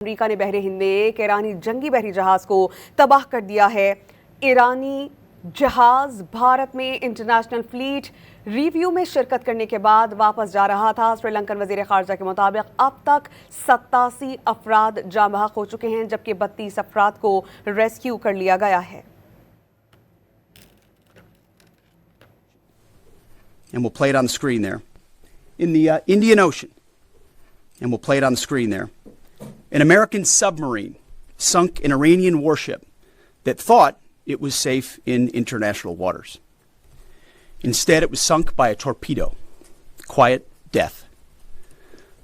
امریکہ نے بحر ہند میں ایک ایرانی جنگی بحری جہاز کو تباہ کر دیا ہے۔ ایرانی جہاز بھارت میں انٹرنیشنل فلیٹ ریویو میں شرکت کرنے کے بعد واپس جا رہا تھا۔ سری لنکن وزیر خارجہ کے مطابق اب تک 87 افراد جاں بحق ہو چکے ہیں جبکہ 32 افراد کو ریسکیو کر لیا گیا ہے۔ And we'll play it on the screen there. In the Indian Ocean, and we'll play it on the screen there, an American submarine sunk an Iranian warship that thought it was safe in international waters. Instead, it was sunk by a torpedo. Quiet death.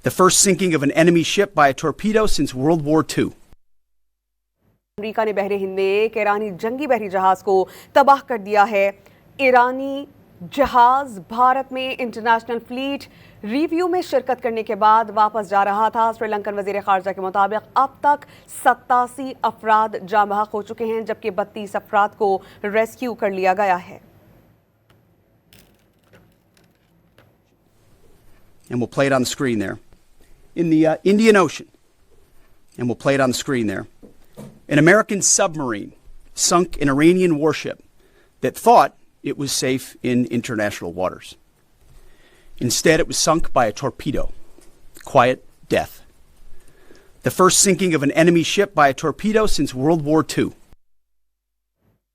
The first sinking of an enemy ship by a torpedo since World War II. امریکہ نے بحر ہند میں ایک ایرانی جنگی بحری جہاز کو تباہ کر دیا ہے۔ ایرانی جہاز بھارت میں انٹرنیشنل فلیٹ ریویو میں شرکت کرنے کے بعد واپس جا رہا تھا۔ سری لنکن وزیر خارجہ کے مطابق اب تک 87 افراد جاں بحق ہو چکے ہیں جبکہ 32 افراد کو ریسکیو کر لیا گیا ہے۔ And we'll play it on the screen there. In the Indian Ocean, and we'll play it on the screen there, an American submarine sunk an Iranian warship that thought it was safe in international waters. Instead, it was sunk by a torpedo. Quiet death. The first sinking of an enemy ship by a torpedo since World War II.